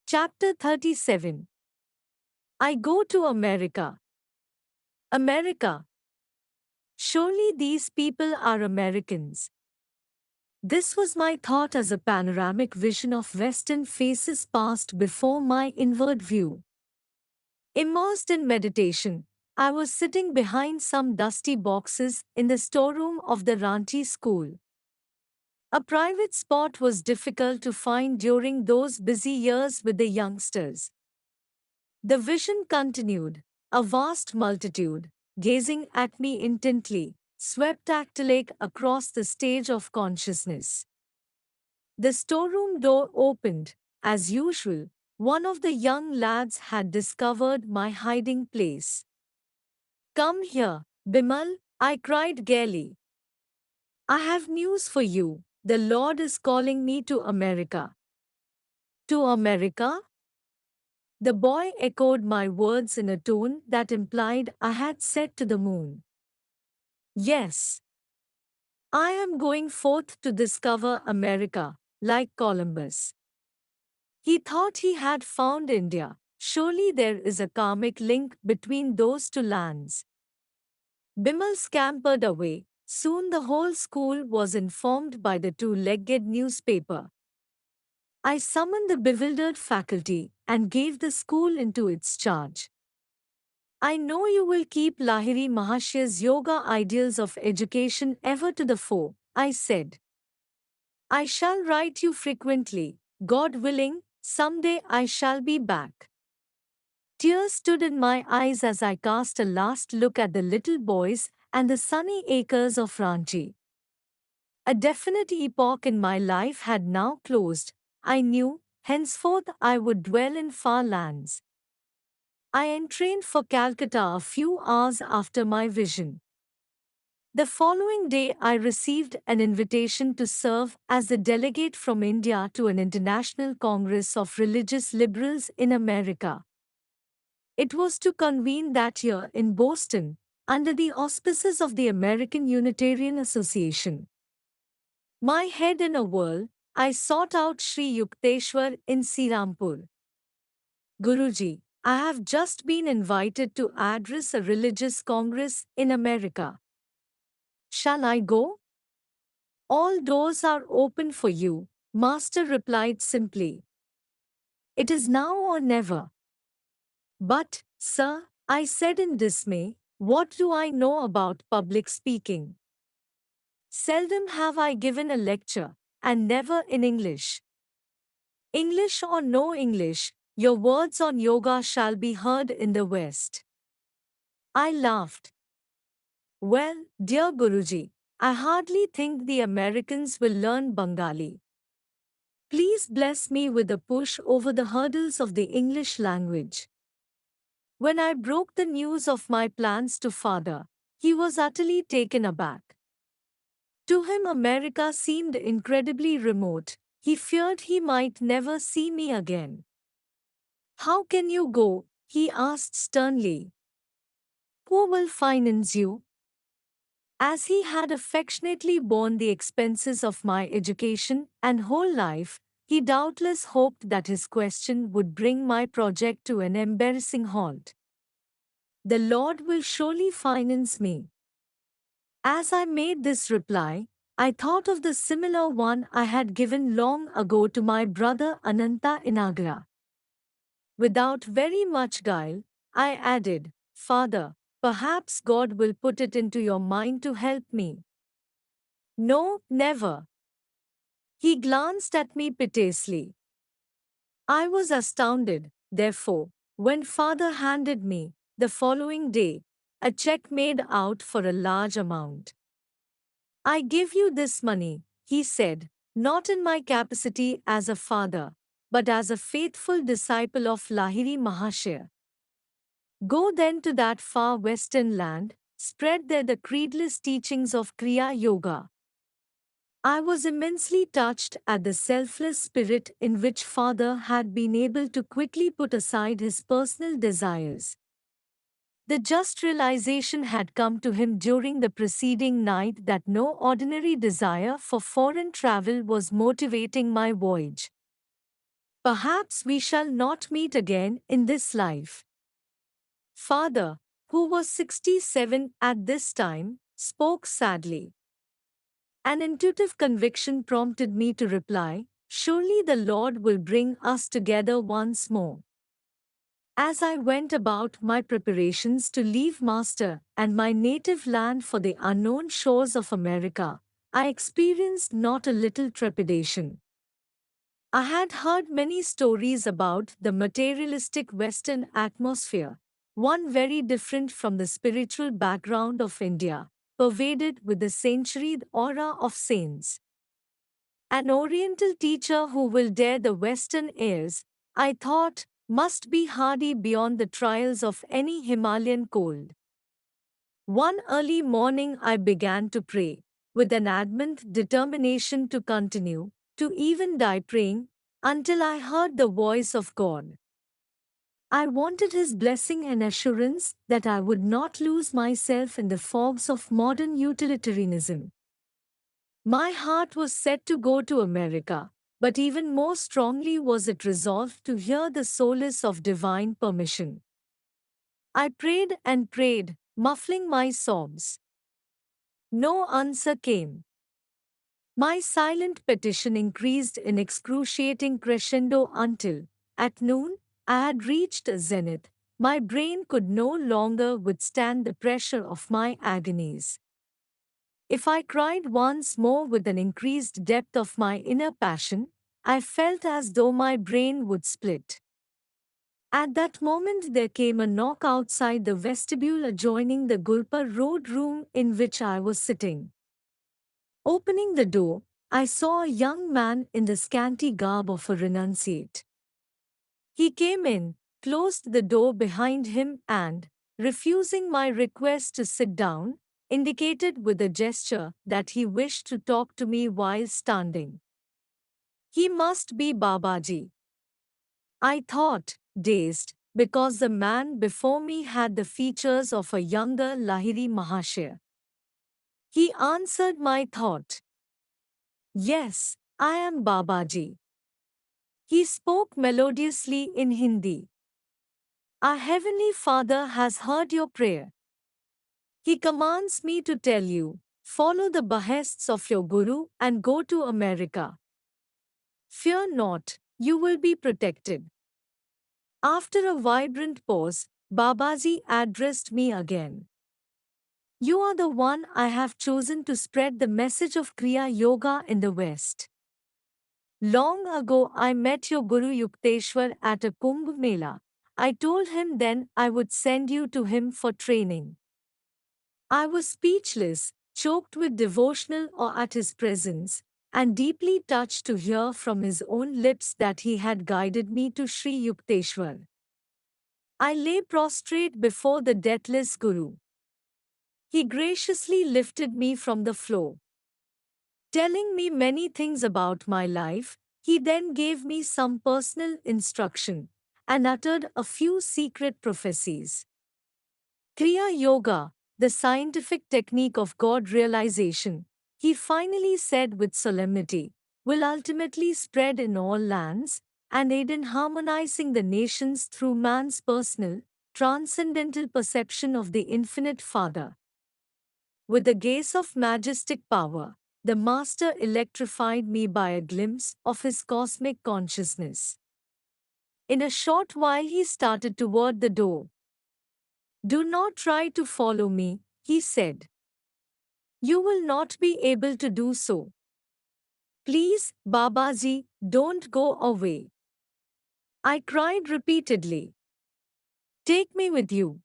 Chapter 37. I go to America. America. Surely these people are Americans. This was my thought as a panoramic vision of Western faces passed before my inward view. Immersed in meditation, I was sitting behind some dusty boxes in the storeroom of the Ranchi school. A private spot was difficult to find during those busy years with the youngsters. The vision continued, a vast multitude, gazing at me intently, swept actylake across the stage of consciousness. The storeroom door opened. As usual, one of the young lads had discovered my hiding place. Come here, Bimal, I cried gaily. I have news for you. The Lord is calling me to America. To America? The boy echoed my words in a tone that implied I had said to the moon. Yes, I am going forth to discover America, like Columbus. He thought he had found India. Surely there is a karmic link between those two lands. Bimal scampered away. Soon the whole school was informed by the two-legged newspaper. I summoned the bewildered faculty and gave the school into its charge. I know you will keep Lahiri Mahasya's yoga ideals of education ever to the fore, I said. I shall write you frequently. God willing, someday I shall be back. Tears stood in my eyes as I cast a last look at the little boys and the sunny acres of Ranchi. A definite epoch in my life had now closed. I knew, henceforth I would dwell in far lands. I entrained for Calcutta a few hours after my vision. The following day, I received an invitation to serve as the delegate from India to an international congress of religious liberals in America. It was to convene that year in Boston, under the auspices of the American Unitarian Association. My head in a whirl, I sought out Sri Yukteswar in Srirampur. Guruji, I have just been invited to address a religious congress in America. Shall I go? All doors are open for you, Master replied simply. It is now or never. But, sir, I said in dismay, what do I know about public speaking? Seldom have I given a lecture, and never in English. English or no English, your words on yoga shall be heard in the West. I laughed. Well, dear Guruji, I hardly think the Americans will learn Bengali. Please bless me with a push over the hurdles of the English language. When I broke the news of my plans to father, he was utterly taken aback. To him, America seemed incredibly remote. He feared he might never see me again. How can you go? He asked sternly. Who will finance you? As he had affectionately borne the expenses of my education and whole life, he doubtless hoped that his question would bring my project to an embarrassing halt. The Lord will surely finance me. As I made this reply, I thought of the similar one I had given long ago to my brother Ananta in Agra. Without very much guile, I added, Father, perhaps God will put it into your mind to help me. No, never. He glanced at me piteously. I was astounded, therefore, when father handed me, the following day, a check made out for a large amount. I give you this money, he said, not in my capacity as a father, but as a faithful disciple of Lahiri Mahashaya. Go then to that far western land, spread there the creedless teachings of Kriya Yoga. I was immensely touched at the selfless spirit in which father had been able to quickly put aside his personal desires. The just realization had come to him during the preceding night that no ordinary desire for foreign travel was motivating my voyage. Perhaps we shall not meet again in this life. Father, who was 67 at this time, spoke sadly. An intuitive conviction prompted me to reply, "Surely the Lord will bring us together once more." As I went about my preparations to leave Master and my native land for the unknown shores of America, I experienced not a little trepidation. I had heard many stories about the materialistic Western atmosphere, one very different from the spiritual background of India, pervaded with the centuried aura of saints. An Oriental teacher who will dare the Western airs, I thought, must be hardy beyond the trials of any Himalayan cold. One early morning I began to pray, with an adamant determination to continue, to even die praying, until I heard the voice of God. I wanted His blessing and assurance that I would not lose myself in the fogs of modern utilitarianism. My heart was set to go to America, but even more strongly was it resolved to hear the solace of divine permission. I prayed and prayed, muffling my sobs. No answer came. My silent petition increased in excruciating crescendo until, at noon, I had reached a zenith. My brain could no longer withstand the pressure of my agonies. If I cried once more with an increased depth of my inner passion, I felt as though my brain would split. At that moment there came a knock outside the vestibule adjoining the Gulpar Road room in which I was sitting. Opening the door, I saw a young man in the scanty garb of a renunciate. He came in, closed the door behind him and, refusing my request to sit down, indicated with a gesture that he wished to talk to me while standing. He must be Babaji. I thought, dazed, because the man before me had the features of a younger Lahiri Mahashaya. He answered my thought. Yes, I am Babaji. He spoke melodiously in Hindi. Our Heavenly Father has heard your prayer. He commands me to tell you, follow the behests of your Guru and go to America. Fear not, you will be protected. After a vibrant pause, Babaji addressed me again. You are the one I have chosen to spread the message of Kriya Yoga in the West. Long ago I met your Guru Yukteswar at a Kumbh Mela. I told him then I would send you to him for training. I was speechless, choked with devotional awe at his presence, and deeply touched to hear from his own lips that he had guided me to Sri Yukteswar. I lay prostrate before the deathless Guru. He graciously lifted me from the floor. Telling me many things about my life, he then gave me some personal instruction and uttered a few secret prophecies. Kriya Yoga, the scientific technique of God realization, he finally said with solemnity, will ultimately spread in all lands and aid in harmonizing the nations through man's personal, transcendental perception of the infinite Father. With a gaze of majestic power, the Master electrified me by a glimpse of his cosmic consciousness. In a short while he started toward the door. Do not try to follow me, he said. You will not be able to do so. Please, Babaji, don't go away. I cried repeatedly. Take me with you.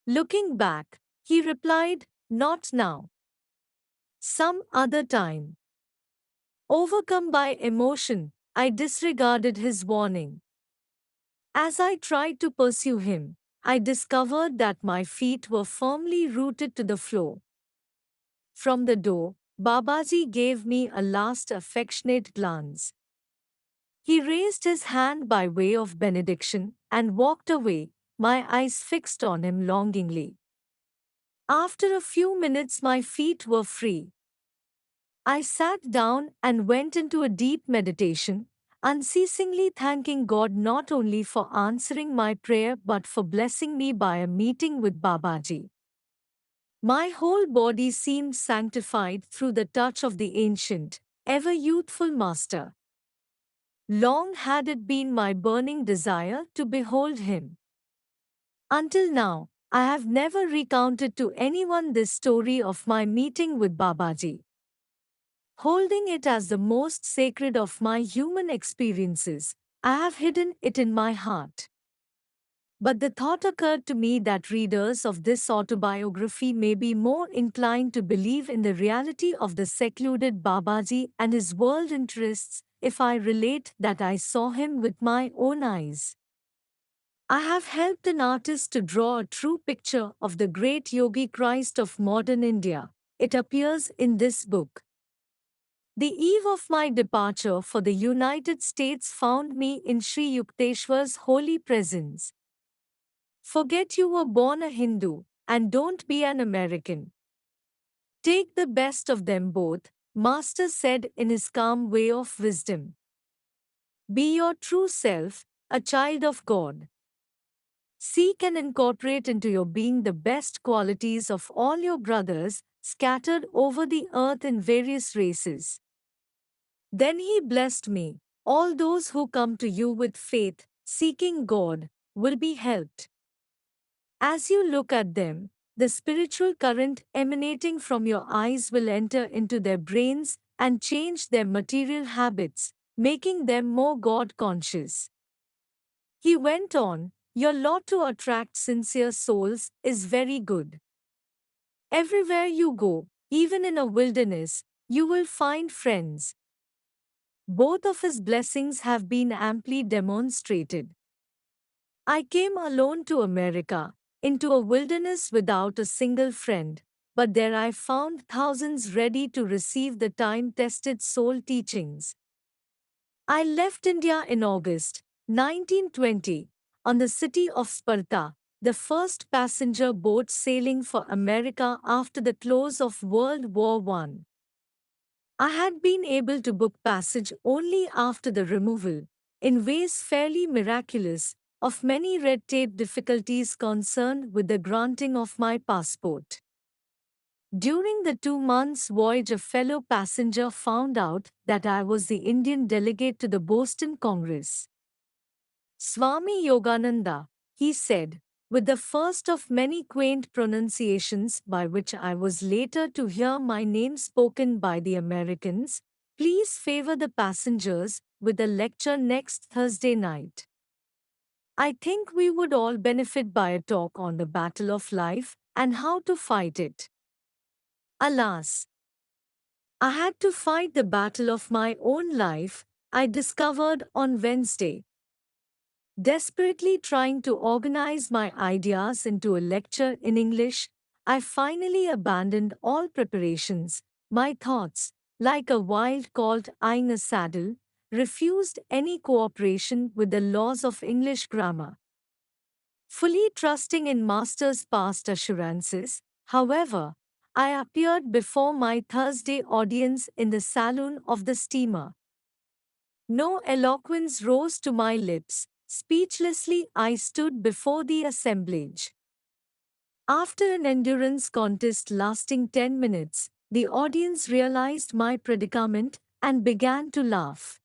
Looking back, he replied, not now. Some other time. Overcome by emotion, I disregarded his warning. As I tried to pursue him, I discovered that my feet were firmly rooted to the floor. From the door, Babaji gave me a last affectionate glance. He raised his hand by way of benediction and walked away, my eyes fixed on him longingly. After a few minutes, my feet were free. I sat down and went into a deep meditation, unceasingly thanking God not only for answering my prayer but for blessing me by a meeting with Babaji. My whole body seemed sanctified through the touch of the ancient, ever youthful Master. Long had it been my burning desire to behold him. Until now, I have never recounted to anyone this story of my meeting with Babaji, holding it as the most sacred of my human experiences. I have hidden it in my heart. But the thought occurred to me that readers of this autobiography may be more inclined to believe in the reality of the secluded Babaji and his world interests if I relate that I saw him with my own eyes. I have helped an artist to draw a true picture of the great Yogi Christ of modern India. It appears in this book. The eve of my departure for the United States found me in Sri Yukteswar's holy presence. Forget you were born a Hindu, and don't be an American. Take the best of them both, Master said in his calm way of wisdom. Be your true self, a child of God. Seek and incorporate into your being the best qualities of all your brothers, scattered over the earth in various races. Then he blessed me. All those who come to you with faith, seeking God, will be helped. As you look at them, the spiritual current emanating from your eyes will enter into their brains and change their material habits, making them more God conscious. He went on, your lot to attract sincere souls is very good. Everywhere you go, even in a wilderness, you will find friends. Both of his blessings have been amply demonstrated. I came alone to America, into a wilderness without a single friend, but there I found thousands ready to receive the time-tested soul teachings. I left India in August 1920 on the city of Sparta, the first passenger boat sailing for America after the close of World War I. I had been able to book passage only after the removal, in ways fairly miraculous, of many red tape difficulties concerned with the granting of my passport. During the 2 months' voyage, a fellow passenger found out that I was the Indian delegate to the Boston Congress. Swami Yogananda, he said, with the first of many quaint pronunciations by which I was later to hear my name spoken by the Americans, please favor the passengers with a lecture next Thursday night. I think we would all benefit by a talk on the battle of life and how to fight it. Alas, I had to fight the battle of my own life, I discovered on Wednesday. Desperately trying to organize my ideas into a lecture in English, I finally abandoned all preparations. My thoughts, like a wild colt eyeing a saddle, refused any cooperation with the laws of English grammar. Fully trusting in Master's past assurances, however, I appeared before my Thursday audience in the saloon of the steamer. No eloquence rose to my lips. Speechlessly I stood before the assemblage. After an endurance contest lasting 10 minutes, the audience realized my predicament and began to laugh.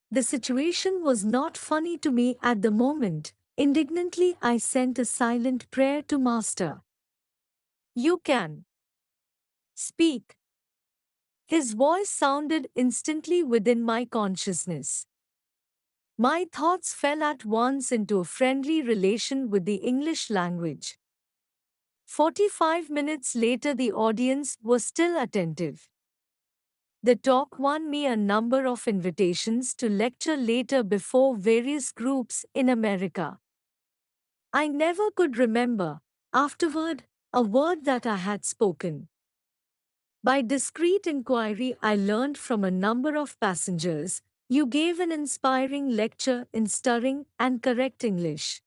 The situation was not funny to me at the moment. Indignantly I sent a silent prayer to Master. You can speak. His voice sounded instantly within my consciousness. My thoughts fell at once into a friendly relation with the English language. 45 minutes later, the audience was still attentive. The talk won me a number of invitations to lecture later before various groups in America. I never could remember, afterward, a word that I had spoken. By discreet inquiry, I learned from a number of passengers, you gave an inspiring lecture in stirring and correct English.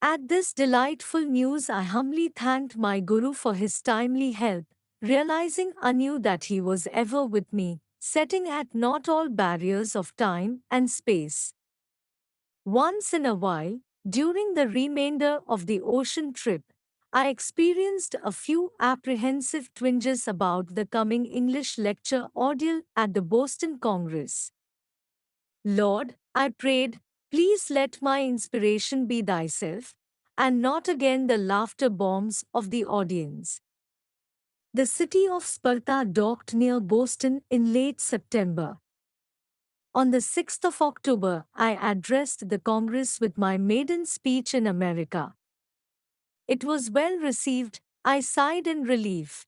At this delightful news, I humbly thanked my Guru for his timely help, realizing anew that he was ever with me, setting at not all barriers of time and space. Once in a while, during the remainder of the ocean trip, I experienced a few apprehensive twinges about the coming English lecture ordeal at the Boston Congress. Lord, I prayed, please let my inspiration be thyself, and not again the laughter bombs of the audience. The city of Sparta docked near Boston in late September. On the 6th of October, I addressed the Congress with my maiden speech in America. It was well received, I sighed in relief.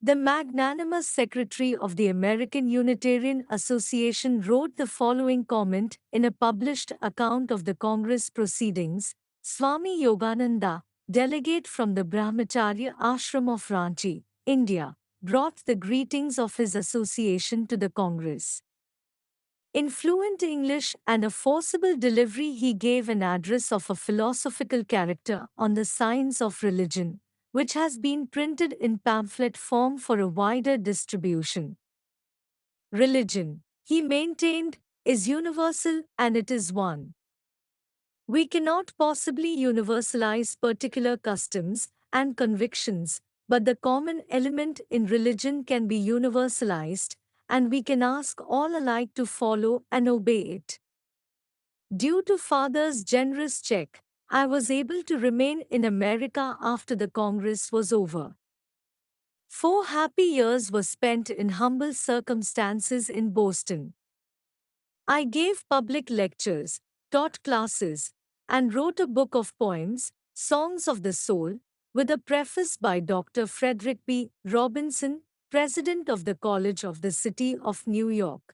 The magnanimous secretary of the American Unitarian Association wrote the following comment in a published account of the Congress proceedings. Swami Yogananda, delegate from the Brahmacharya Ashram of Ranchi, India, brought the greetings of his association to the Congress. In fluent English and a forcible delivery, he gave an address of a philosophical character on the science of religion, which has been printed in pamphlet form for a wider distribution. Religion, he maintained, is universal and it is one. We cannot possibly universalize particular customs and convictions, but the common element in religion can be universalized, and we can ask all alike to follow and obey it. Due to Father's generous check, I was able to remain in America after the Congress was over. 4 happy years were spent in humble circumstances in Boston. I gave public lectures, taught classes, and wrote a book of poems, Songs of the Soul, with a preface by Dr. Frederick B. Robinson, president of the College of the City of New York.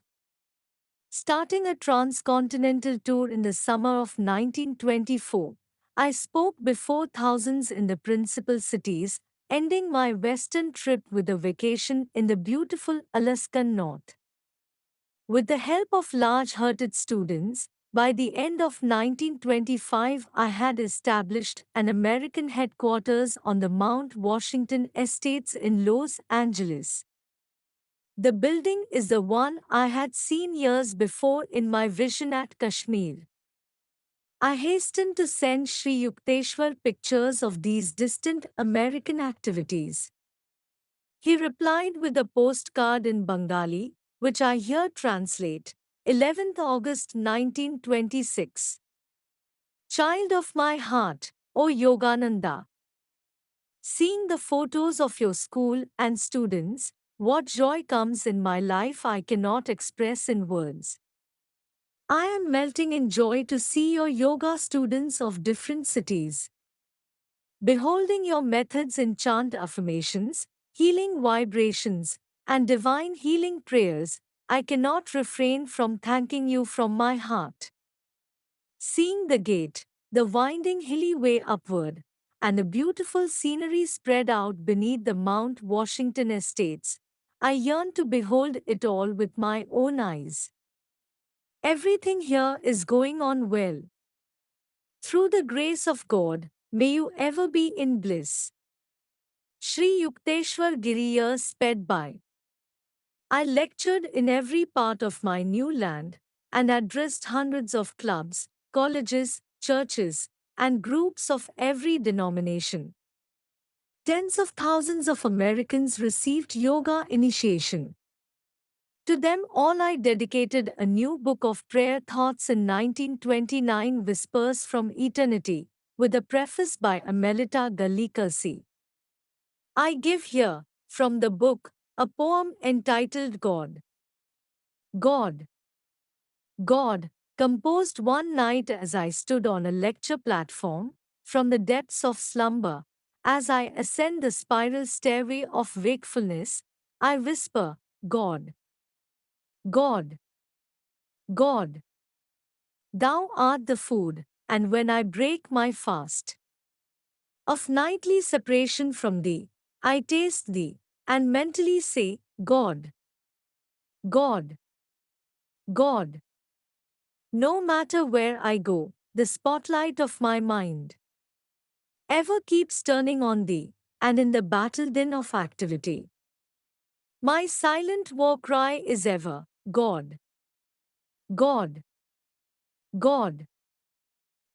Starting a transcontinental tour in the summer of 1924, I spoke before thousands in the principal cities, ending my western trip with a vacation in the beautiful Alaskan North. With the help of large-hearted students, by the end of 1925 I had established an American headquarters on the Mount Washington Estates in Los Angeles. The building is the one I had seen years before in my vision at Kashmir. I hastened to send Sri Yukteswar pictures of these distant American activities. He replied with a postcard in Bengali, which I here translate. 11th August 1926. Child of my heart, O Yogananda. Seeing the photos of your school and students, what joy comes in my life I cannot express in words. I am melting in joy to see your yoga students of different cities. Beholding your methods in chant affirmations, healing vibrations, and divine healing prayers, I cannot refrain from thanking you from my heart. Seeing the gate, the winding hilly way upward, and the beautiful scenery spread out beneath the Mount Washington estates, I yearn to behold it all with my own eyes. Everything here is going on well. Through the grace of God, may you ever be in bliss. Sri Yukteswar Giri years sped by. I lectured in every part of my new land and addressed hundreds of clubs, colleges, churches, and groups of every denomination. Tens of thousands of Americans received yoga initiation. To them all I dedicated a new book of prayer thoughts in 1929, Whispers from Eternity, with a preface by Amelita Gallikassi. I give here, from the book, a poem entitled God. God, God, composed one night as I stood on a lecture platform, from the depths of slumber, as I ascend the spiral stairway of wakefulness, I whisper, God, God, God. Thou art the food, and when I break my fast of nightly separation from thee, I taste thee, and mentally say, God, God, God. No matter where I go, the spotlight of my mind ever keeps turning on thee, and in the battle din of activity, My silent war cry is ever, God, God, God.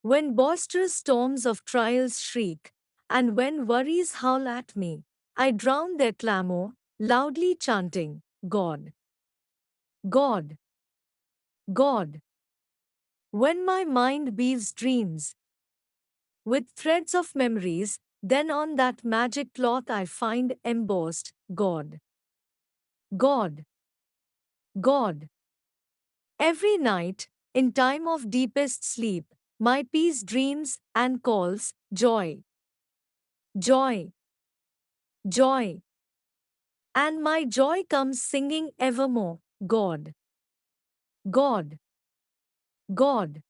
When boisterous storms of trials shriek, and when worries howl at me, I drown their clamor, loudly chanting, God, God, God. When my mind weaves dreams with threads of memories, then on that magic cloth I find embossed, God, God, God. Every night, in time of deepest sleep, my peace dreams and calls, joy, joy, joy. And my joy comes singing evermore, God, God, God.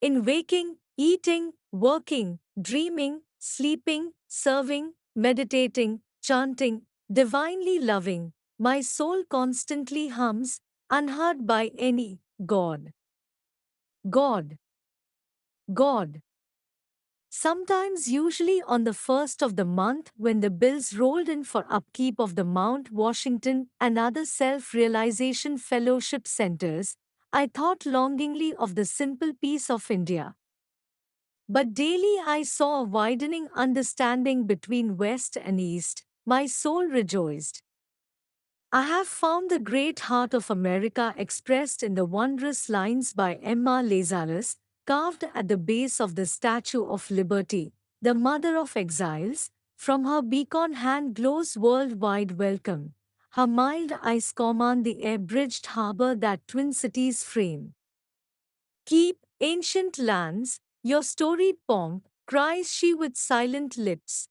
In waking, eating, working, dreaming, sleeping, serving, meditating, chanting, divinely loving, my soul constantly hums, unheard by any, God, God, God. Sometimes, usually on the first of the month, when the bills rolled in for upkeep of the Mount Washington and other self realization fellowship centers, I thought longingly of the simple peace of India. But daily I saw a widening understanding between West and East. My soul rejoiced. I have found the great heart of America expressed in the wondrous lines by Emma Lazarus, carved at the base of the Statue of Liberty, the mother of exiles. From her beacon hand glows worldwide welcome. Her mild eyes command the air-bridged harbor that twin cities frame. Keep, ancient lands, your storied pomp, cries she with silent lips.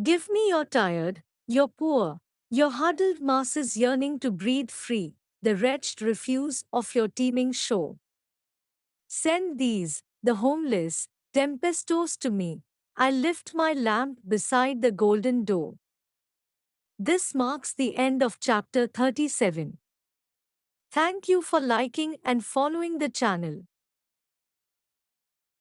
Give me your tired, your poor, your huddled masses yearning to breathe free, the wretched refuse of your teeming shore. Send these, the homeless, tempestuous to me. I lift my lamp beside the golden door. This marks the end of chapter 37. Thank you for liking and following the channel.